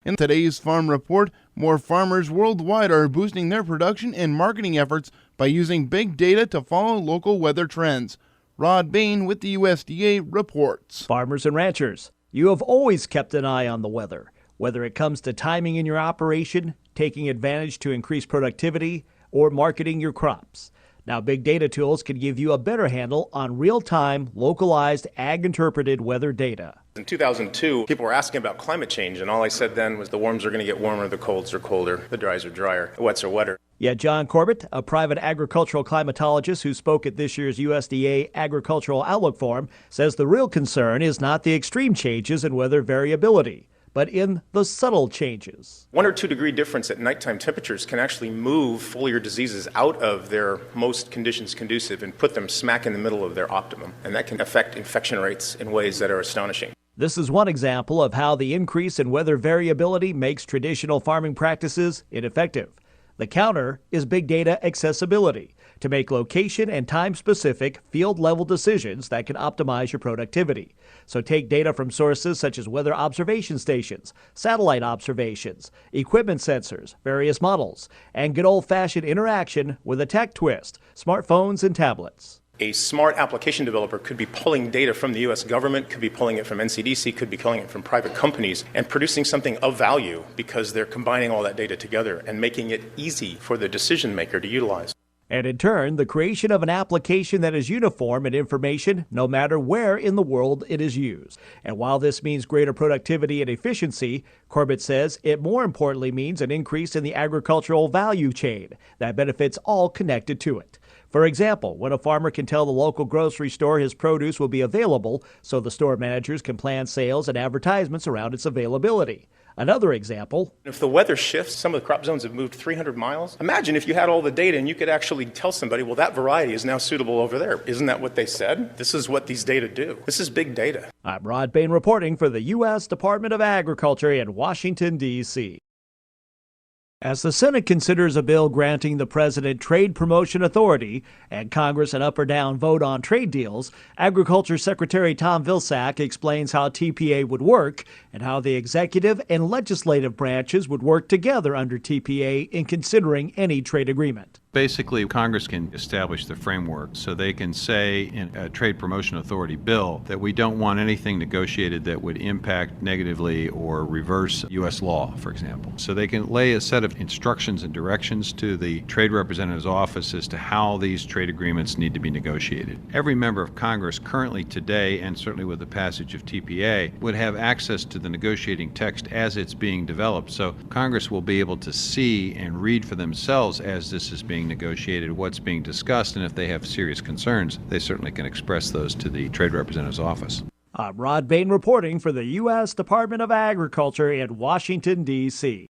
In today's Farm Report, more farmers worldwide are boosting their production and marketing efforts by using big data to follow local weather trends. Rod Bain with the USDA reports. Farmers and ranchers, you have always kept an eye on the weather, whether it comes to timing in your operation, taking advantage to increase productivity, or marketing your crops. Now, big data tools can give you a better handle on real-time, localized, ag-interpreted weather data. In 2002, people were asking about climate change, and all I said then was the warms are going to get warmer, the colds are colder, the dries are drier, the wets are wetter. Yet John Corbett, a private agricultural climatologist who spoke at this year's USDA Agricultural Outlook Forum, says the real concern is not the extreme changes in weather variability, but in the subtle changes. 1 or 2 degree difference at nighttime temperatures can actually move foliar diseases out of their most conditions conducive and put them smack in the middle of their optimum. And that can affect infection rates in ways that are astonishing. This is one example of how the increase in weather variability makes traditional farming practices ineffective. The counter is big data accessibility to make location and time-specific field-level decisions that can optimize your productivity. So take data from sources such as weather observation stations, satellite observations, equipment sensors, various models, and good old-fashioned interaction with a tech twist, smartphones and tablets. A smart application developer could be pulling data from the U.S. government, could be pulling it from NCDC, could be pulling it from private companies, and producing something of value because they're combining all that data together and making it easy for the decision maker to utilize. And in turn, the creation of an application that is uniform in information no matter where in the world it is used. And while this means greater productivity and efficiency, Corbett says it more importantly means an increase in the agricultural value chain that benefits all connected to it. For example, when a farmer can tell the local grocery store his produce will be available, so the store managers can plan sales and advertisements around its availability. Another example. If the weather shifts, some of the crop zones have moved 300 miles. Imagine if you had all the data and you could actually tell somebody, well, that variety is now suitable over there. Isn't that what they said? This is what these data do. This is big data. I'm Rod Bain reporting for the U.S. Department of Agriculture in Washington, D.C. As the Senate considers a bill granting the president trade promotion authority and Congress an up or down vote on trade deals, Agriculture Secretary Tom Vilsack explains how TPA would work and how the executive and legislative branches would work together under TPA in considering any trade agreement. Basically, Congress can establish the framework so they can say in a trade promotion authority bill that we don't want anything negotiated that would impact negatively or reverse U.S. law, for example. So they can lay a set of instructions and directions to the trade representative's office as to how these trade agreements need to be negotiated. Every member of Congress currently today, and certainly with the passage of TPA, would have access to the negotiating text as it's being developed. So Congress will be able to see and read for themselves as this is being negotiated, what's being discussed, and if they have serious concerns, they certainly can express those to the Trade Representative's office. I'm Rod Bain reporting for the U.S. Department of Agriculture in Washington, D.C.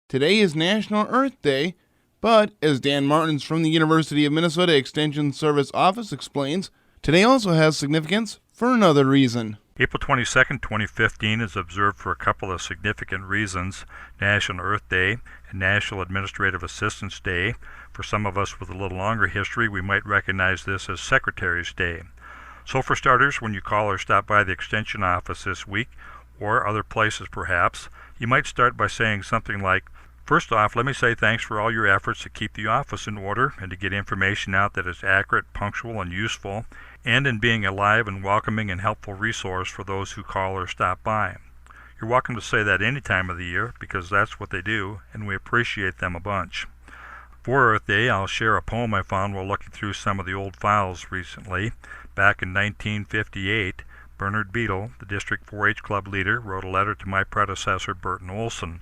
Today is National Earth Day, but as Dan Martins from the University of Minnesota Extension Service Office explains, today also has significance for another reason. April 22, 2015 is observed for a couple of significant reasons: National Earth Day and National Administrative Assistance Day. For some of us with a little longer history, we might recognize this as Secretary's Day. So for starters, when you call or stop by the Extension office this week, or other places perhaps, you might start by saying something like, "First off, let me say thanks for all your efforts to keep the office in order and to get information out that is accurate, punctual, and useful, and in being a live and welcoming and helpful resource for those who call or stop by." You're welcome to say that any time of the year because that's what they do, and we appreciate them a bunch. For Earth Day, I'll share a poem I found while looking through some of the old files recently. Back in 1958, Bernard Beadle, the District 4-H Club leader, wrote a letter to my predecessor, Burton Olson.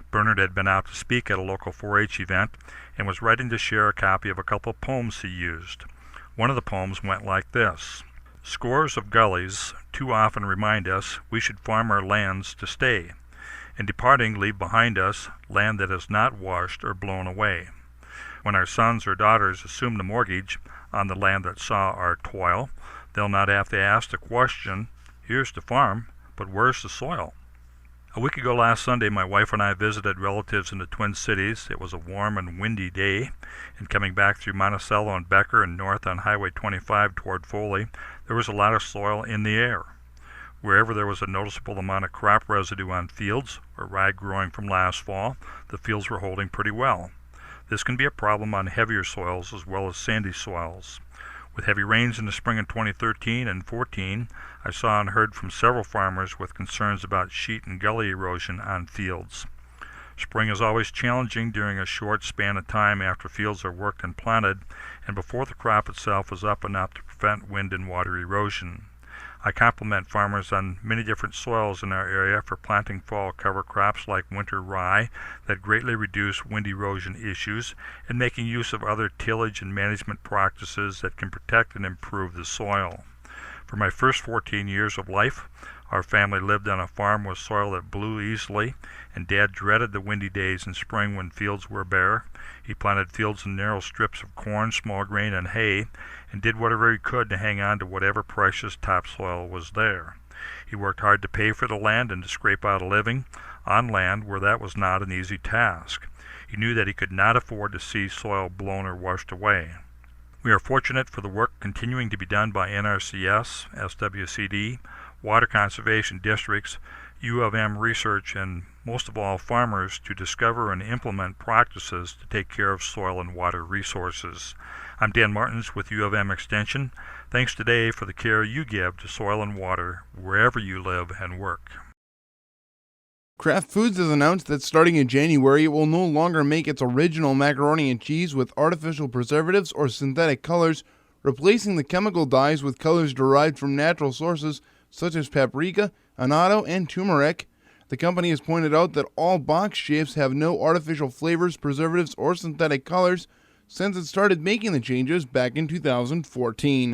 Bernard had been out to speak at a local 4-H event and was writing to share a copy of a couple of poems he used. One of the poems went like this: "Scores of gullies too often remind us we should farm our lands to stay. In departing, leave behind us land that is not washed or blown away. When our sons or daughters assume the mortgage on the land that saw our toil, they'll not have to ask the question, 'Here's the farm, but where's the soil?'" A week ago last Sunday, my wife and I visited relatives in the Twin Cities. It was a warm and windy day, and coming back through Monticello and Becker and north on Highway 25 toward Foley, there was a lot of soil in the air. Wherever there was a noticeable amount of crop residue on fields or rye growing from last fall, the fields were holding pretty well. This can be a problem on heavier soils as well as sandy soils. With heavy rains in the spring of 2013 and 14, I saw and heard from several farmers with concerns about sheet and gully erosion on fields. Spring is always challenging during a short span of time after fields are worked and planted and before the crop itself is up enough to prevent wind and water erosion. I compliment farmers on many different soils in our area for planting fall cover crops like winter rye that greatly reduce wind erosion issues and making use of other tillage and management practices that can protect and improve the soil. For my first 14 years of life, our family lived on a farm with soil that blew easily, and Dad dreaded the windy days in spring when fields were bare. He planted fields in narrow strips of corn, small grain, and hay, and did whatever he could to hang on to whatever precious topsoil was there. He worked hard to pay for the land and to scrape out a living on land where that was not an easy task. He knew that he could not afford to see soil blown or washed away. We are fortunate for the work continuing to be done by NRCS, SWCD, water conservation districts, U of M research, and most of all farmers to discover and implement practices to take care of soil and water resources. I'm Dan Martins with U of M Extension. Thanks today for the care you give to soil and water wherever you live and work. Kraft Foods has announced that starting in January, it will no longer make its original macaroni and cheese with artificial preservatives or synthetic colors, replacing the chemical dyes with colors derived from natural sources such as paprika, annatto, and turmeric. The company has pointed out that all box shapes have no artificial flavors, preservatives, or synthetic colors since it started making the changes back in 2014.